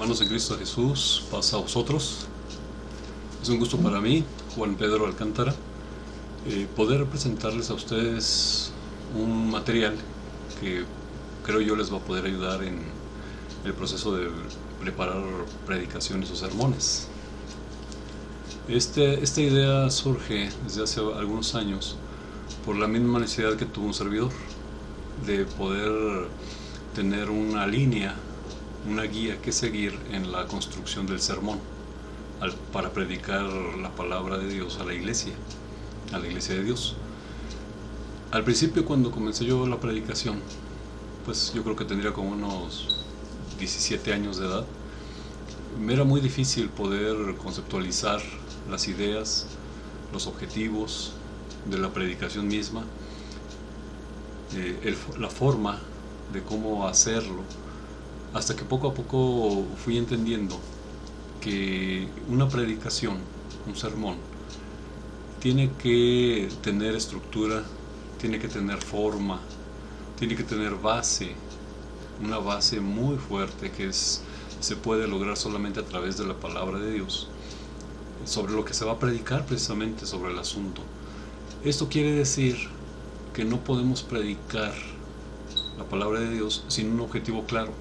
Hermanos en Cristo Jesús, paz a vosotros. Es un gusto para mí, Juan Pedro Alcántara, poder presentarles a ustedes un material que creo yo les va a poder ayudar en el proceso de preparar predicaciones o sermones. Esta idea surge desde hace algunos años por la misma necesidad que tuvo un servidor, de poder tener una línea, una guía que seguir en la construcción del sermón para predicar la palabra de Dios a la iglesia de Dios. Al principio, cuando comencé yo la predicación, pues yo creo que tendría como unos 17 años de edad, me era muy difícil poder conceptualizar las ideas, los objetivos de la predicación misma, la forma de cómo hacerlo, hasta que poco a poco fui entendiendo que una predicación, un sermón, tiene que tener estructura, tiene que tener forma, tiene que tener base, una base muy fuerte que se puede lograr solamente a través de la palabra de Dios, sobre lo que se va a predicar precisamente sobre el asunto. Esto quiere decir que no podemos predicar la palabra de Dios sin un objetivo claro,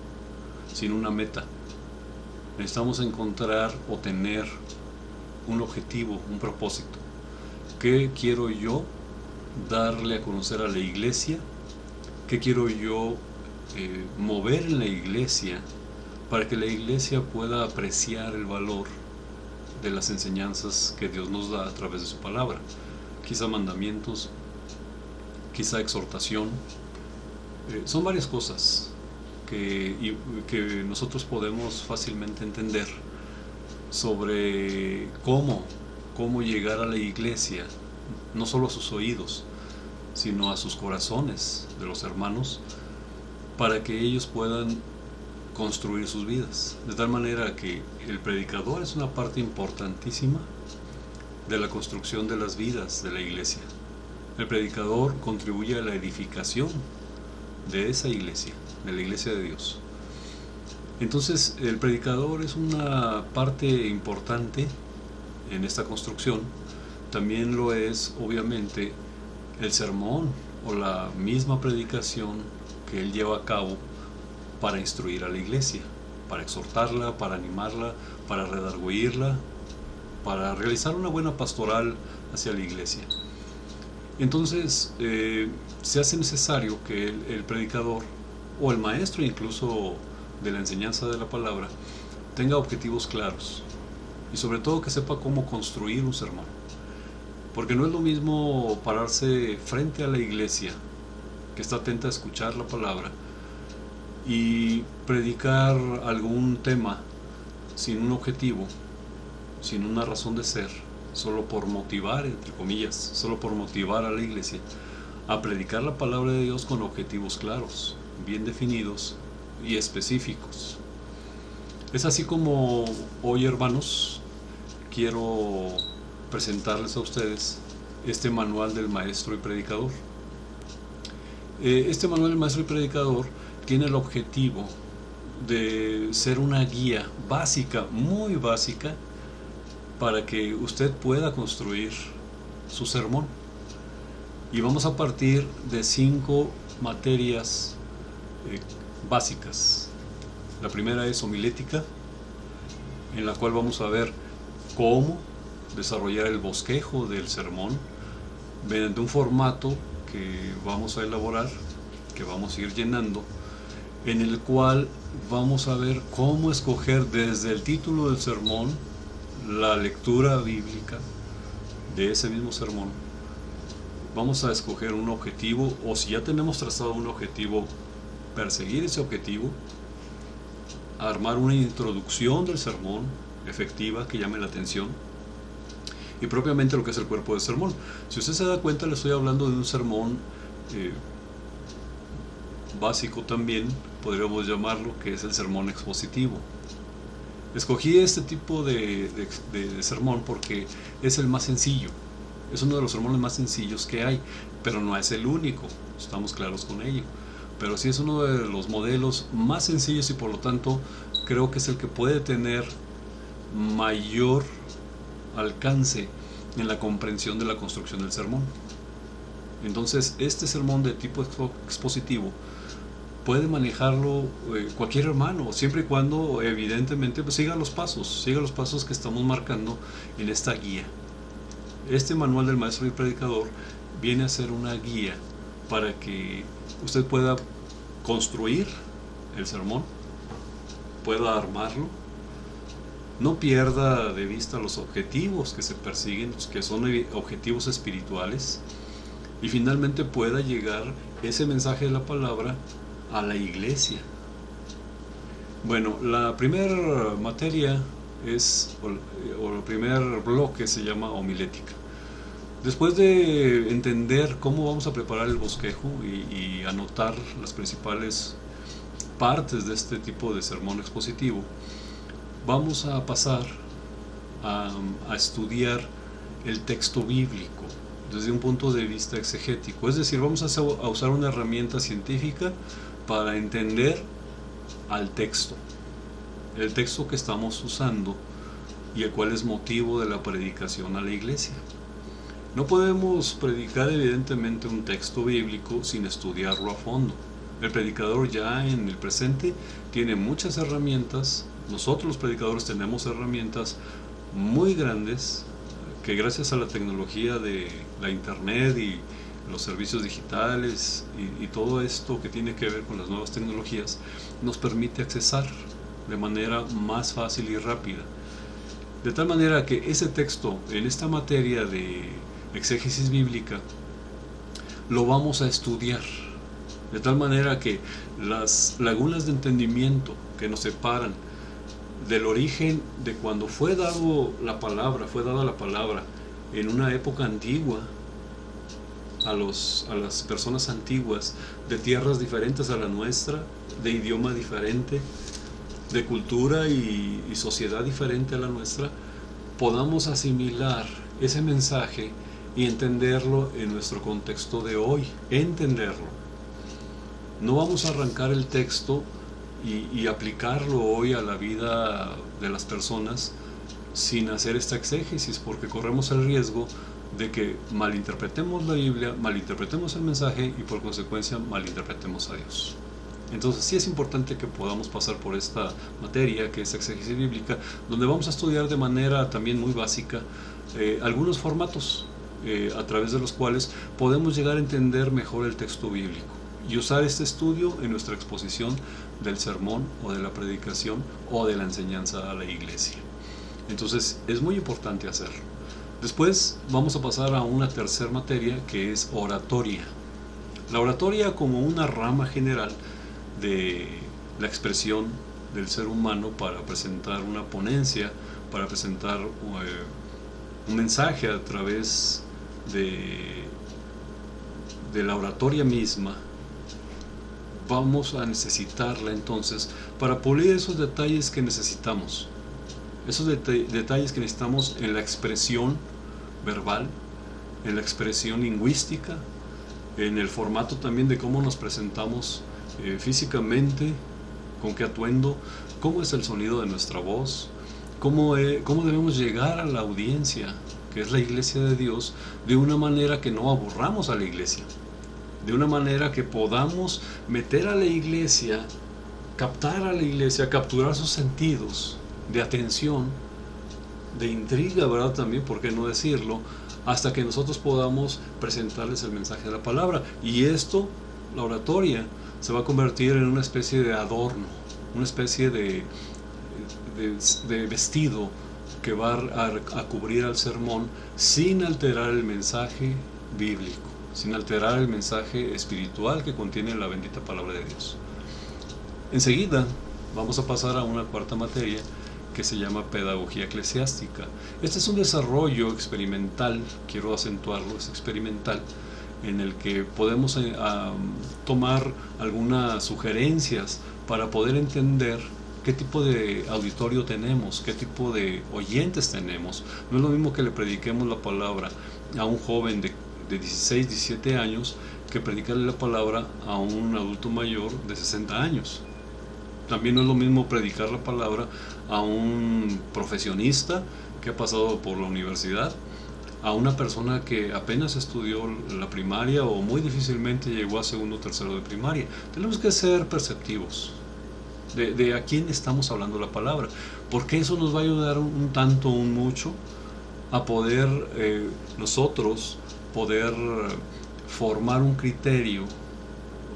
sin una meta. Necesitamos encontrar o tener un objetivo, un propósito. ¿Qué quiero yo darle a conocer a la iglesia? ¿Qué quiero yo mover en la iglesia para que la iglesia pueda apreciar el valor de las enseñanzas que Dios nos da a través de su palabra? Quizá mandamientos, quizá exhortación. Son varias cosas que nosotros podemos fácilmente entender sobre cómo llegar a la iglesia, no solo a sus oídos, sino a sus corazones de los hermanos, para que ellos puedan construir sus vidas. De tal manera que el predicador es una parte importantísima de la construcción de las vidas de la iglesia. El predicador contribuye a la edificación de esa iglesia, de la iglesia de Dios. Entonces, el predicador es una parte importante en esta construcción. También lo es, obviamente, el sermón o la misma predicación que él lleva a cabo para instruir a la iglesia, para exhortarla, para animarla, para redarguirla, para realizar una buena pastoral hacia la iglesia. Entonces, se hace necesario que el predicador o el maestro incluso de la enseñanza de la palabra tenga objetivos claros y sobre todo que sepa cómo construir un sermón, porque no es lo mismo pararse frente a la iglesia que está atenta a escuchar la palabra y predicar algún tema sin un objetivo, sin una razón de ser, solo por motivar, entre comillas, solo por motivar a la iglesia a predicar la palabra de Dios con objetivos claros, bien definidos y específicos. Es así como hoy, hermanos, quiero presentarles a ustedes este manual del maestro y predicador. Este manual del maestro y predicador tiene el objetivo de ser una guía básica, muy básica, para que usted pueda construir su sermón. Y vamos a partir de 5 materias básicas. La primera es homilética, en la cual vamos a ver cómo desarrollar el bosquejo del sermón mediante un formato que vamos a elaborar, que vamos a ir llenando, en el cual vamos a ver cómo escoger desde el título del sermón la lectura bíblica de ese mismo sermón. Vamos a escoger un objetivo, o si ya tenemos trazado un objetivo, perseguir ese objetivo, armar una introducción del sermón efectiva que llame la atención, y propiamente lo que es el cuerpo del sermón. Si usted se da cuenta, le estoy hablando de un sermón básico también, podríamos llamarlo, que es el sermón expositivo. Escogí este tipo de sermón porque es el más sencillo, es uno de los sermones más sencillos que hay, pero no es el único, estamos claros con ello. Pero sí es uno de los modelos más sencillos y por lo tanto creo que es el que puede tener mayor alcance en la comprensión de la construcción del sermón. Entonces, este sermón de tipo expositivo puede manejarlo cualquier hermano, siempre y cuando evidentemente pues, siga los pasos que estamos marcando en esta guía. Este manual del maestro y predicador viene a ser una guía para que usted pueda construir el sermón, pueda armarlo, no pierda de vista los objetivos que se persiguen, que son objetivos espirituales, y finalmente pueda llegar ese mensaje de la palabra a la iglesia. Bueno, la primera materia o el primer bloque se llama homilética. Después de entender cómo vamos a preparar el bosquejo y anotar las principales partes de este tipo de sermón expositivo, vamos a pasar a estudiar el texto bíblico desde un punto de vista exegético. Es decir, vamos a usar una herramienta científica para entender al texto, el texto que estamos usando y el cual es motivo de la predicación a la iglesia. No podemos predicar evidentemente un texto bíblico sin estudiarlo a fondo. El predicador ya en el presente tiene muchas herramientas. Nosotros los predicadores tenemos herramientas muy grandes que gracias a la tecnología de la internet y los servicios digitales y todo esto que tiene que ver con las nuevas tecnologías nos permite accesar de manera más fácil y rápida. De tal manera que ese texto en esta materia de exégesis bíblica lo vamos a estudiar, de tal manera que las lagunas de entendimiento que nos separan del origen de cuando fue dada la palabra en una época antigua a las personas antiguas, de tierras diferentes a la nuestra, de idioma diferente, de cultura y sociedad diferente a la nuestra, podamos asimilar ese mensaje y entenderlo en nuestro contexto de hoy, entenderlo. No vamos a arrancar el texto y aplicarlo hoy a la vida de las personas sin hacer esta exégesis, porque corremos el riesgo de que malinterpretemos la Biblia, malinterpretemos el mensaje y por consecuencia malinterpretemos a Dios. Entonces sí es importante que podamos pasar por esta materia que es exégesis bíblica, donde vamos a estudiar de manera también muy básica algunos formatos a través de los cuales podemos llegar a entender mejor el texto bíblico y usar este estudio en nuestra exposición del sermón o de la predicación o de la enseñanza a la iglesia. Entonces es muy importante hacerlo. Después vamos a pasar a una tercera materia que es oratoria. La oratoria como una rama general de la expresión del ser humano para presentar una ponencia, para presentar un mensaje a través de la oratoria misma. Vamos a necesitarla entonces para pulir esos detalles que necesitamos, esos detalles que necesitamos en la expresión verbal, en la expresión lingüística, en el formato también de cómo nos presentamos físicamente, con qué atuendo, cómo es el sonido de nuestra voz, cómo debemos llegar a la audiencia, que es la iglesia de Dios, de una manera que no aburramos a la iglesia, de una manera que podamos meter a la iglesia, captar a la iglesia, capturar sus sentidos de atención, de intriga, ¿verdad? También, ¿por qué no decirlo? Hasta que nosotros podamos presentarles el mensaje de la palabra. Y esto, la oratoria, se va a convertir en una especie de adorno, una especie de vestido que va a cubrir al sermón sin alterar el mensaje bíblico, sin alterar el mensaje espiritual que contiene la bendita palabra de Dios. Enseguida vamos a pasar a una cuarta materia que se llama pedagogía eclesiástica. Este es un desarrollo experimental, quiero acentuarlo, es experimental, en el que podemos tomar algunas sugerencias para poder entender qué tipo de auditorio tenemos, qué tipo de oyentes tenemos. No es lo mismo que le prediquemos la palabra a un joven de 16, 17 años que predicarle la palabra a un adulto mayor de 60 años. También no es lo mismo predicar la palabra a un profesionista que ha pasado por la universidad, a una persona que apenas estudió la primaria o muy difícilmente llegó a segundo o tercero de primaria. Tenemos que ser perceptivos de a quién estamos hablando la palabra, porque eso nos va a ayudar un tanto, un mucho, a poder nosotros poder formar un criterio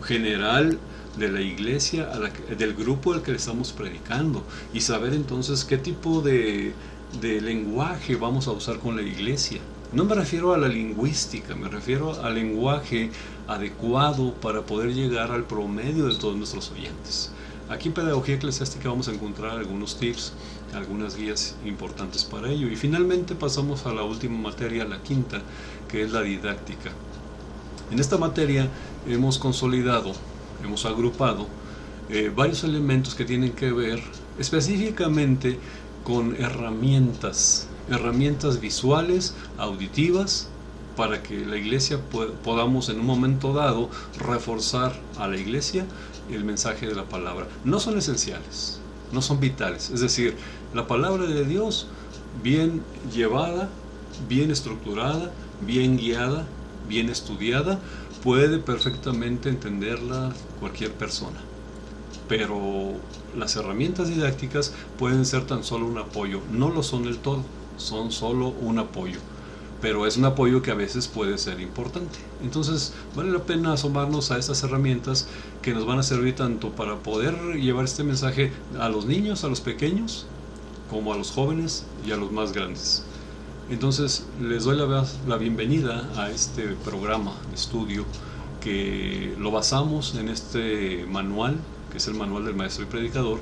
general de la iglesia, del grupo al que le estamos predicando, y saber entonces qué tipo de lenguaje vamos a usar con la iglesia. No me refiero a la lingüística, me refiero al lenguaje adecuado para poder llegar al promedio de todos nuestros oyentes. Aquí en Pedagogía Eclesiástica vamos a encontrar algunos tips, algunas guías importantes para ello. Y finalmente pasamos a la última materia, la quinta, que es la didáctica. En esta materia hemos consolidado, hemos agrupado varios elementos que tienen que ver específicamente con herramientas visuales, auditivas, para que la iglesia podamos en un momento dado reforzar a la iglesia el mensaje de la palabra. No son esenciales, no son vitales, es decir, la palabra de Dios bien llevada, bien estructurada, bien guiada, bien estudiada, puede perfectamente entenderla cualquier persona. Pero las herramientas didácticas pueden ser tan solo un apoyo, no lo son del todo, son solo un apoyo, pero es un apoyo que a veces puede ser importante. Entonces vale la pena asomarnos a estas herramientas que nos van a servir tanto para poder llevar este mensaje a los niños, a los pequeños, como a los jóvenes y a los más grandes. Entonces les doy la bienvenida a este programa de estudio, que lo basamos en este manual, que es el manual del maestro y predicador,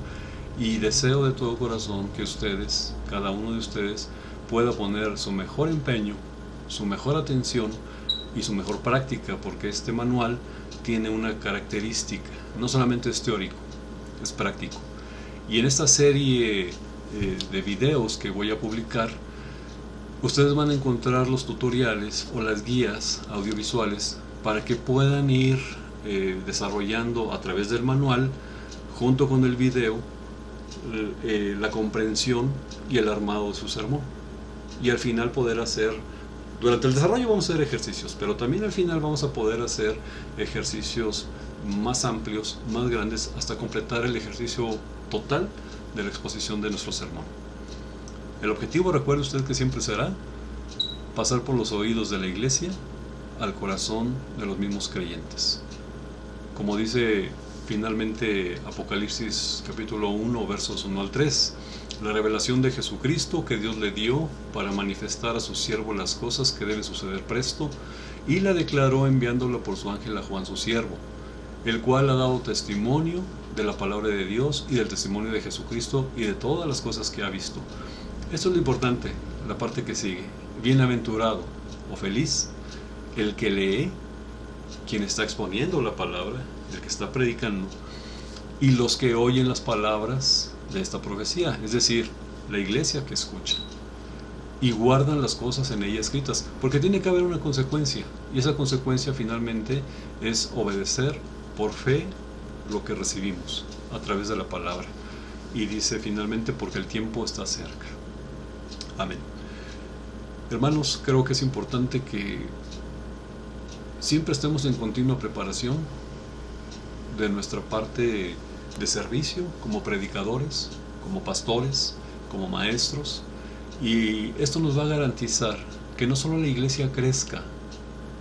y deseo de todo corazón que ustedes, cada uno de ustedes, pueda poner su mejor empeño, su mejor atención y su mejor práctica, porque este manual tiene una característica, no solamente es teórico, es práctico. Y en esta serie de videos que voy a publicar, ustedes van a encontrar los tutoriales o las guías audiovisuales para que puedan ir desarrollando a través del manual, junto con el video, la comprensión y el armado de su sermón. Y al final poder hacer, durante el desarrollo vamos a hacer ejercicios, pero también al final vamos a poder hacer ejercicios más amplios, más grandes, hasta completar el ejercicio total de la exposición de nuestro sermón. El objetivo, recuerde usted, que siempre será pasar por los oídos de la iglesia al corazón de los mismos creyentes. Como dice finalmente Apocalipsis capítulo 1, versos 1 al 3, la revelación de Jesucristo que Dios le dio para manifestar a su siervo las cosas que deben suceder presto, y la declaró enviándola por su ángel a Juan su siervo, el cual ha dado testimonio de la palabra de Dios y del testimonio de Jesucristo y de todas las cosas que ha visto. Esto es lo importante, la parte que sigue. Bienaventurado o feliz el que lee, quien está exponiendo la palabra, el que está predicando, y los que oyen las palabras de esta profecía, es decir, la iglesia que escucha y guardan las cosas en ella escritas, porque tiene que haber una consecuencia, y esa consecuencia finalmente es obedecer por fe lo que recibimos a través de la palabra. Y dice finalmente, porque el tiempo está cerca. Amén. Hermanos, creo que es importante que siempre estemos en continua preparación de nuestra parte de servicio como predicadores, como pastores, como maestros, y esto nos va a garantizar que no solo la iglesia crezca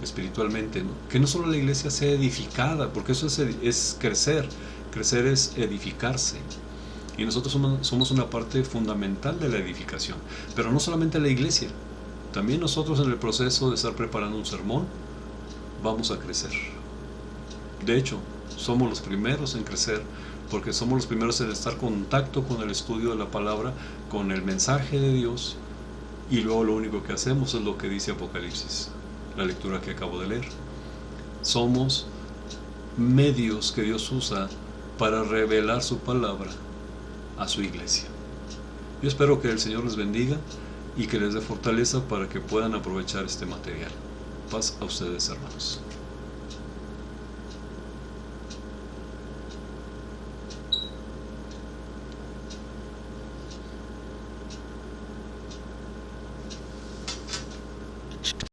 espiritualmente, ¿no? Que no solo la iglesia sea edificada, porque eso es crecer es edificarse, y nosotros somos una parte fundamental de la edificación, pero no solamente la iglesia, también nosotros en el proceso de estar preparando un sermón vamos a crecer. De hecho, somos los primeros en crecer, porque somos los primeros en estar en contacto con el estudio de la palabra, con el mensaje de Dios, y luego lo único que hacemos es lo que dice Apocalipsis, la lectura que acabo de leer. Somos medios que Dios usa para revelar su palabra a su iglesia. Yo espero que el Señor les bendiga y que les dé fortaleza para que puedan aprovechar este material. Paz a ustedes, hermanos.